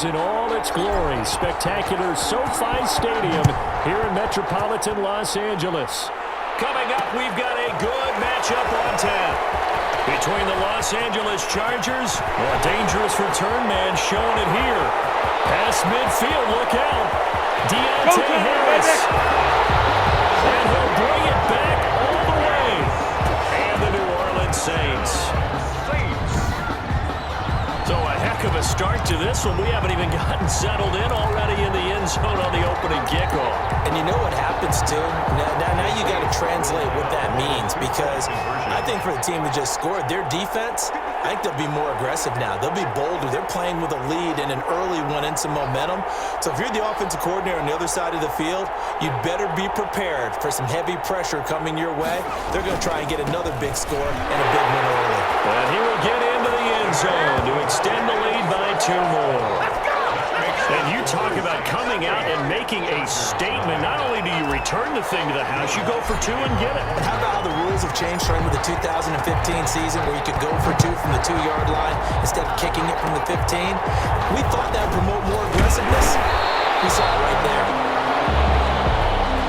is in all its glory. Spectacular SoFi Stadium here in metropolitan Los Angeles. Coming up, we've got a good matchup on tap between the Los Angeles Chargers, a dangerous return man showing it here. Past midfield, look out. Deontay Harris. And he'll bring it back all the way. And the New Orleans Saints. So a heck of a start to this one. We haven't even gotten settled in already in the end zone on the opening kickoff. And you know what happens, too? Now you got to translate what that means, because I think for the team that just scored, their defense, I think they'll be more aggressive now. They'll be bolder. They're playing with a lead and an early one and some momentum. So if you're the offensive coordinator on the other side of the field, you'd better be prepared for some heavy pressure coming your way. They're going to try and get another big score and a big win early. And he will get into the end zone to extend the lead by 2 more. And you talk about coming out and making a statement. Not only do you return the thing to the house, you go for 2 and get it. How about how the rules have changed starting with the 2015 season where you could go for 2 from the 2-yard line instead of kicking it from the 15? We thought that would promote more aggressiveness. We saw it right there.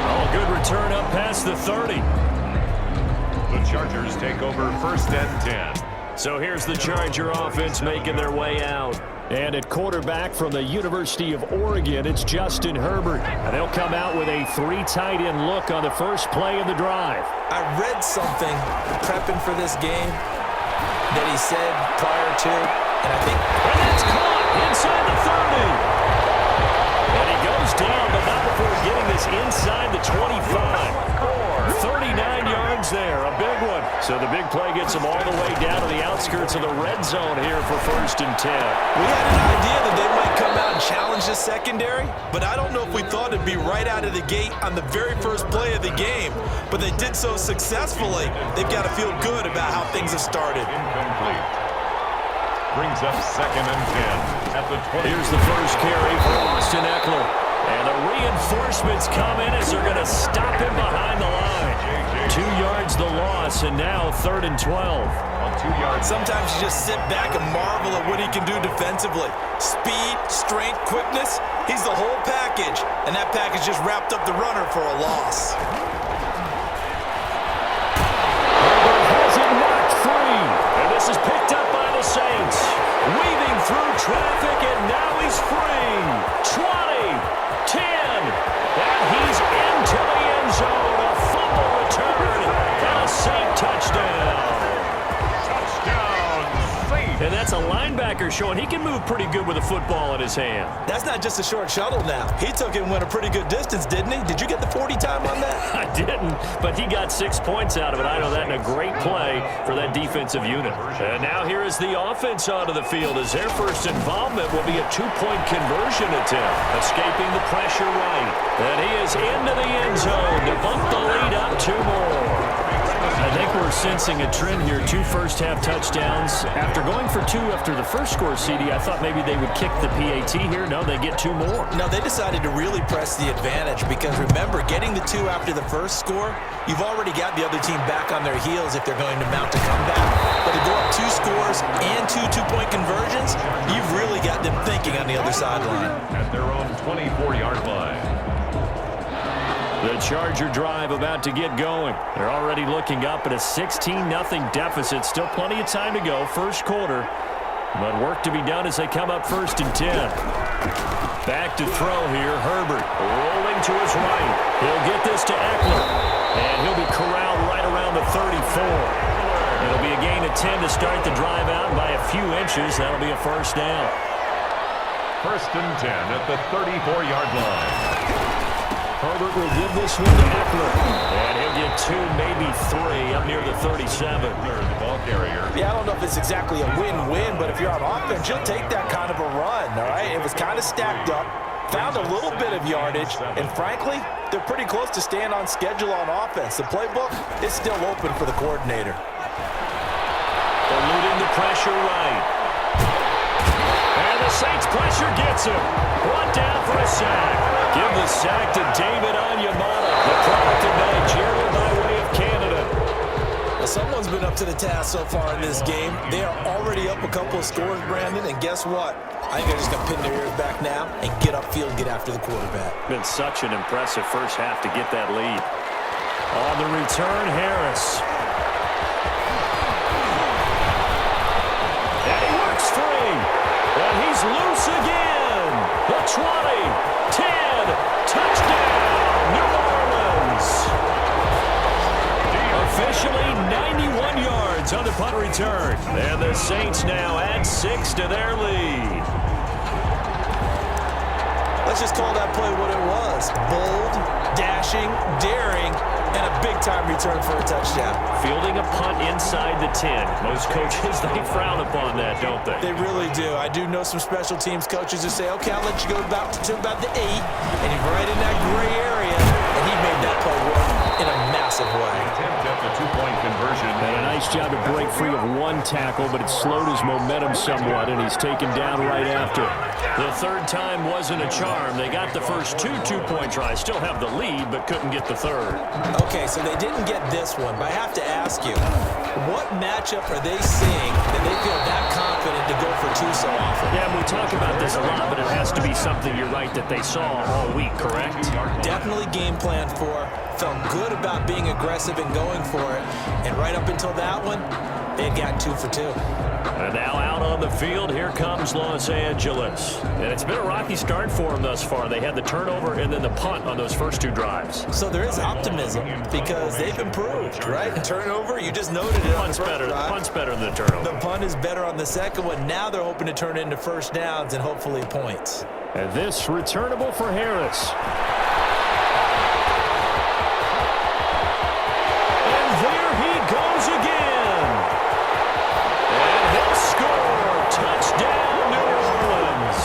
Oh, good return up past the 30. The Chargers take over 1st and 10. So here's the Charger offense making their way out. And at quarterback from the University of Oregon, it's Justin Herbert. And they'll come out with a 3 tight end look on the first play of the drive. I read something prepping for this game that he said prior to, and I think... And that's caught inside the 30. And he goes down, but not before getting this inside the 25. 39 yards there, a big one. So the big play gets him all the way down to the outskirts of the red zone here for 1st and 10. We had an idea that they might come out and challenge the secondary, but I don't know if we thought it'd be right out of the gate on the very first play of the game. But they did so successfully. They've got to feel good about how things have started. Incomplete. Brings up 2nd and 10 at the 20. Here's the first carry for Austin Eckler. And the reinforcements come in as they're going to stop him behind the line. 2 yards the loss, and now 3rd and 12. On 2 yards. Sometimes you just sit back and marvel at what he can do defensively. Speed, strength, quickness, he's the whole package. And that package just wrapped up the runner for a loss. Herbert has it knocked free. And this is picked up by the Saints. Weaving through traffic, and now he's free. 20. 10, and he's into the end zone. A fumble return, and a Saint touchdown. Touchdown, Saints. And that's a linebacker showing he can move pretty good with a football in his hand. That's not just a short shuttle now. He took it and went a pretty good distance, didn't he? Did you get the 40 time on that? I didn't, but he got 6 points out of it. I know that, and a great play for that defensive unit. And now here is the offense onto the field as their first involvement will be a 2-point conversion attempt. Escaping the pressure right. And he is into the end zone to bump the lead up 2 more. I think we're sensing a trend here. 2 first-half touchdowns. After going for 2 after the first score, CD, I thought maybe they would kick the PAT here. No, they get 2 more. No, they decided to really press the advantage because, remember, getting the 2 after the first score, you've already got the other team back on their heels if they're going to mount a comeback. But to go up 2 scores and 2 two-point conversions, you've really got them thinking on the other sideline. At their own 24-yard line. The Charger drive about to get going. They're already looking up at a 16-0 deficit. Still plenty of time to go, first quarter. But work to be done as they come up 1st and 10. Back to throw here, Herbert rolling to his right. He'll get this to Eckler. And he'll be corralled right around the 34. It'll be a gain of 10 to start the drive out. By a few inches, that'll be a first down. 1st and 10 at the 34-yard line. Herbert will give this one to Eckler. And he'll get 2, maybe 3, up near the 37. The ball carrier. Yeah, I don't know if it's exactly a win-win, but if you're on offense, you'll take that kind of a run, all right? It was kind of stacked up, found a little bit of yardage, and frankly, they're pretty close to staying on schedule on offense. The playbook is still open for the coordinator. Eluding the pressure right. And the Saints pressure gets him. Brought down for a sack. Give the sack to David Onyemata, the product of Nigeria by way of Canada. Now, someone's been up to the task so far in this game. They are already up a couple of scores, Brandon, and guess what? I think they're just going to pin their ears back now and get upfield, get after the quarterback. Been such an impressive first half to get that lead. On the return, Harris. And he works free. And he's loose again. The 20, 10, touchdown, New Orleans. Officially 91 yards on the punt return. And the Saints now add 6 to their lead. Let's just call that play what it was. Bold, dashing, daring, and a big-time return for a touchdown. Fielding a punt inside the 10. Most coaches, they frown upon that, don't they? They really do. I do know some special teams coaches who say, okay, I'll let you go to about the 8, and he's right in that gray area, and he made that play work in a massive way. Attempt at the two-point conversion. And a nice job to break free of one tackle, but it slowed his momentum somewhat, and he's taken down right after. The third time wasn't a charm. They got the first 2 two-point tries, still have the lead, but couldn't get the third. Okay, so they didn't get this one, but I have to ask you, what matchup are they seeing that they feel that confident to go for 2 so often? Yeah, we talk about this a lot, but it has to be something, you're right, that they saw all week, correct? Definitely game planned for, felt good about being aggressive and going for it, and right up until that one, they had gotten 2 for 2. And now out on the field, here comes Los Angeles. And it's been a rocky start for them thus far. They had the turnover and then the punt on those first 2 drives. So there is optimism because they've improved, right? Turnover, you just noted it on the first drive. Punt's better than the turnover. The punt is better on the second one. Now they're hoping to turn it into first downs and hopefully points. And this returnable for Harris. And there he goes again. Touchdown, New Orleans.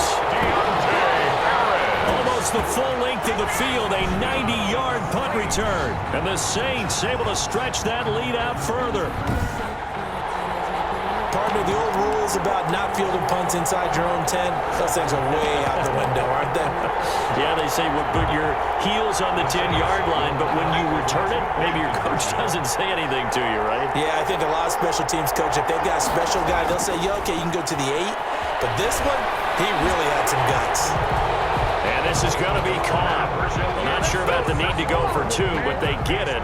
Almost the full length of the field, a 90-yard punt return. And the Saints able to stretch that lead out further. Partner, the old rules about not fielding punts inside your own 10, those things are way out the window, aren't they? Yeah, they say put your heels on the 10-yard line, but when you return it, maybe your coach doesn't say anything to you, right? Yeah, I think a lot of special teams coach, if they've got a special guy, they'll say, yeah, okay, you can go to the 8. But this one, he really had some guts. And this is going to be caught. Well, not sure about the need to go for 2, but they get it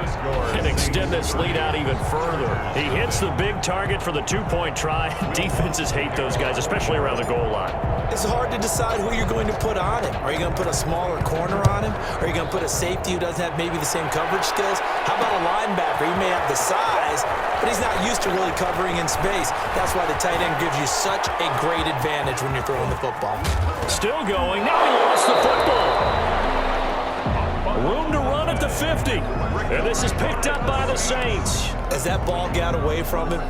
and extend this lead out even further. He hits the big target for the 2-point try. Defenses hate those guys, especially around the goal line. It's hard to decide who you're going to put on him. Are you going to put a smaller corner on him? Are you going to put a safety who doesn't have maybe the same coverage skills? How about a linebacker? He may have the size, but he's not used to really covering in space. That's why the tight end gives you such a great advantage when you're throwing the football. Still going. Now he lost the football. Room to run at the 50. And this is picked up by the Saints. As that ball got away from him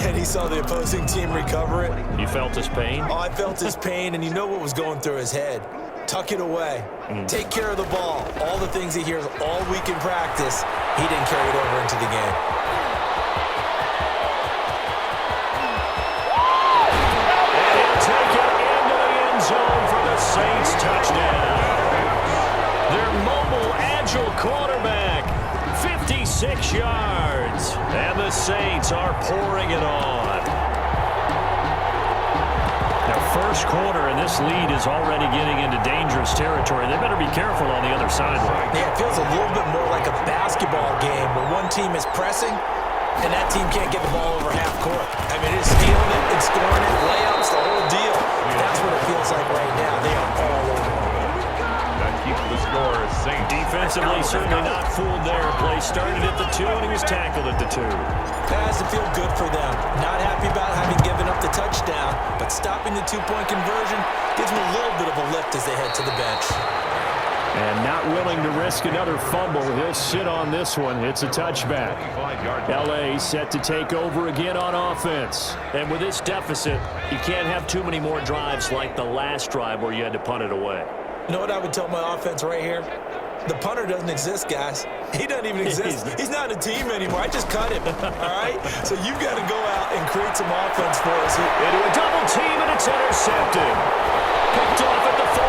and he saw the opposing team recover it. You felt his pain? Oh, I felt his pain, and you know what was going through his head. Tuck it away. Take care of the ball. All the things he hears all week in practice, he didn't carry it over into the game. And he'll take it into the end zone for the Saints touchdown. Their mobile, agile quarterback, 56 yards. And the Saints are pouring it on. Now, first quarter, and this lead is already getting into dangerous territory. They better be careful on the other sideline. Yeah, it feels a little bit more like a basketball game where one team is pressing and that team can't get the ball over half court. I mean, it's stealing it, it's scoring it, layups, the whole deal. That's what it feels like right now. They are all over. That keeps the score as Saints. Defensively, certainly not fooled there. Play started at the 2, and he was tackled at the 2. That has to feel good for them. Not happy about having given up the touchdown, but stopping the 2-point conversion gives them a little bit of a lift as they head to the bench. And not willing to risk another fumble. He'll sit on this one. It's a touchback. L.A. set to take over again on offense. And with this deficit, you can't have too many more drives like the last drive where you had to punt it away. You know what I would tell my offense right here? The punter doesn't exist, guys. He doesn't even exist. He's not a team anymore. I just cut him, all right? So you've got to go out and create some offense for us. Into a double team, and it's intercepted. Picked off at the 40.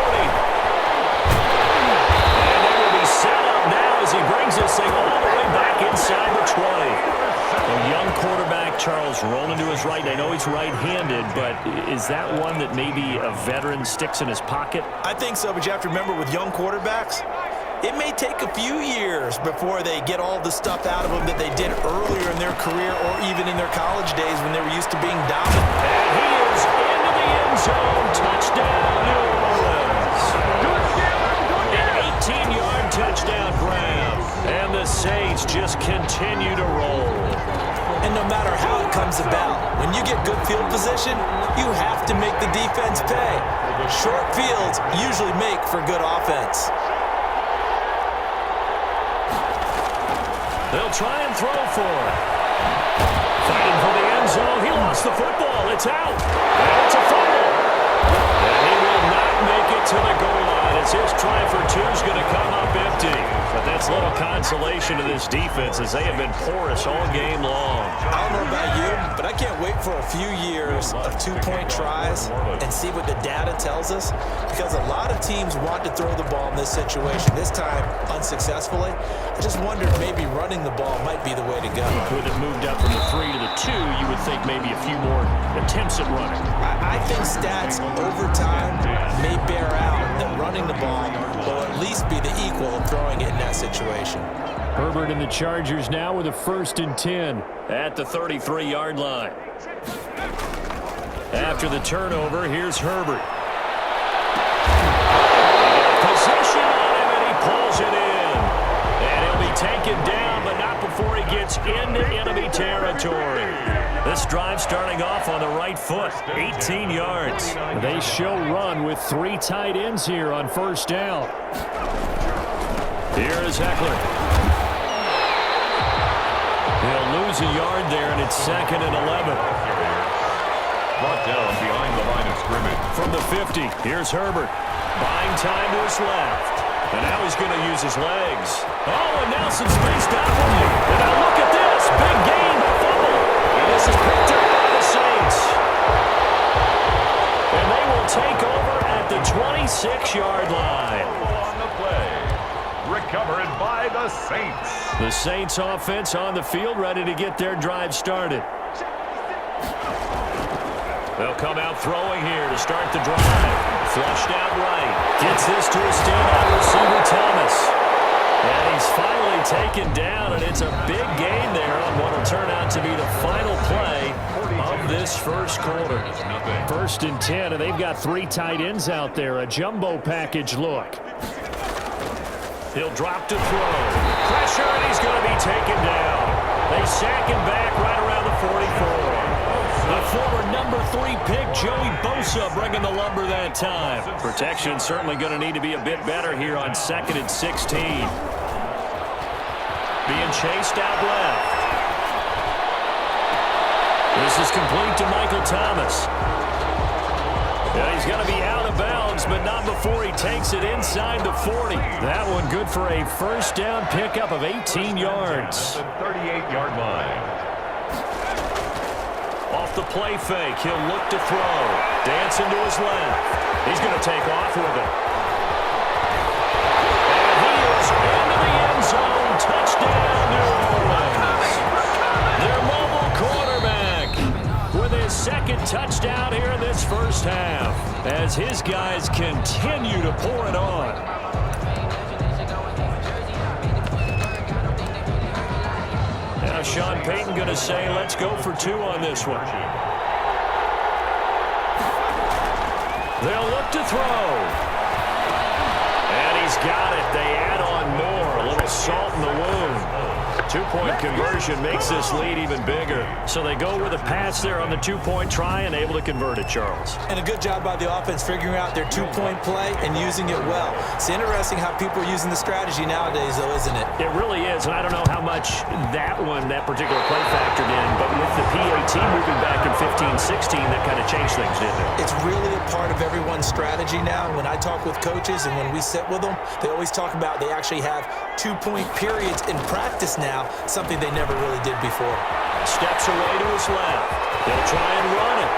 And they will be set up now as he brings this thing all the way back inside the 20. A young quarterback Charles rolling to his right. I know he's right-handed, but is that one that maybe a veteran sticks in his pocket? I think so, but you have to remember with young quarterbacks, it may take a few years before they get all the stuff out of them that they did earlier in their career or even in their college days when they were used to being dominant. And he is into the end zone. Touchdown, New Orleans. An 18-yard touchdown grab. And the Saints just continue to roll. And no matter how it comes about, when you get good field position, you have to make the defense pay. Short fields usually make for good offense. They'll try and throw for it. Fighting for the end zone. He lost the football. It's out. And it's a fumble. And he will not make it to the goal line as his try for two is going to come up empty. But that's little consolation to this defense as they have been porous all game long. I don't know about you, but I can't wait for a few years of two-point tries and see what the data tells us, because a lot of teams want to throw the ball in this situation, this time unsuccessfully. I just wondered maybe running the ball might be the way to go. With it moved up from the 3 to the 2, you would think maybe a few more attempts at running. I think stats over time may bear out that running the ball will at least be the equal of throwing it in that situation. Herbert and the Chargers now with a 1st and 10 at the 33-yard line. After the turnover, here's Herbert. Possession on him, and he pulls it in. And he'll be taken down, but not before he gets into enemy territory. This drive starting off on the right foot, 18 yards. They show run with 3 tight ends here on 1st down. Here is Eckler. He'll lose a yard there, and it's 2nd and 11. Brought down behind the line of scrimmage. From the 50, here's Herbert. Buying time to his left. And now he's going to use his legs. Oh, and now some space down for him. And now look at this. Big gain, the fumble. And this is picked up by the Saints. And they will take over at the 26-yard line. On the play. Recovered by the Saints. The Saints offense on the field, ready to get their drive started. They'll come out throwing here to start the drive. Flushed out right. Gets this to a standout receiver, Thomas. And he's finally taken down, and it's a big gain there on what will turn out to be the final play of this first quarter. 1st and 10, and they've got 3 tight ends out there. A jumbo package look. He'll drop to throw. Pressure, and he's going to be taken down. They sack him back right around the 44. The former number 3 pick, Joey Bosa, bringing the lumber that time. Protection certainly going to need to be a bit better here on 2nd and 16. Being chased out left. This is complete to Michael Thomas. Yeah, he's going to be out of bounds, but not before he takes it inside the 40. That one good for a 1st down pickup of 18 yards. At the 38-yard line. Off the play fake, he'll look to throw. Dancing to his left. He's going to take off with it. And he is into the end zone. Touchdown, New Orleans. Their mobile quarterback with his 2nd touchdown here in this first half as his guys continue to pour it on. Now Sean Payton going to say, let's go for 2 on this one. They'll look to throw. And he's got it. They add on more. A little salt in the wound. 2-point conversion makes this lead even bigger. So they go with a pass there on the 2-point try and able to convert it, Charles. And a good job by the offense figuring out their 2-point play and using it well. It's interesting how people are using the strategy nowadays, though, isn't it? It really is, and I don't know how much that particular play factored in, but with the PAT moving back in 15-16, that kind of changed things, didn't it? It's really a part of everyone's strategy now. When I talk with coaches and when we sit with them, they always talk about they actually have 2-point periods in practice now, something they never really did before. Steps away to his left. They'll try and run it.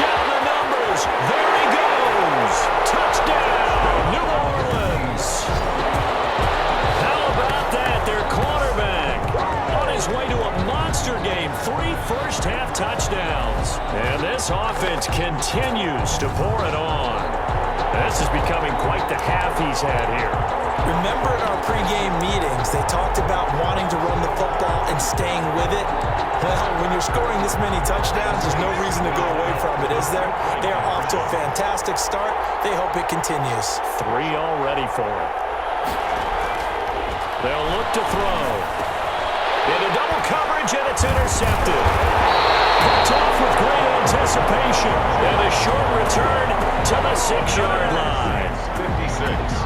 Down the numbers. There he goes. Touchdown, New Orleans. How about that? Their quarterback on his way to a monster game continues to pour it on. This is becoming quite the half he's had here. Remember in our pregame meetings, they talked about wanting to run the football and staying with it? Well, when you're scoring this many touchdowns, there's no reason to go away from it, is there? They are off to a fantastic start. They hope it continues. 3 already for him. They'll look to throw. Into double coverage, and it's intercepted. Picked off with great anticipation. And a short return to the 6-yard line. 56.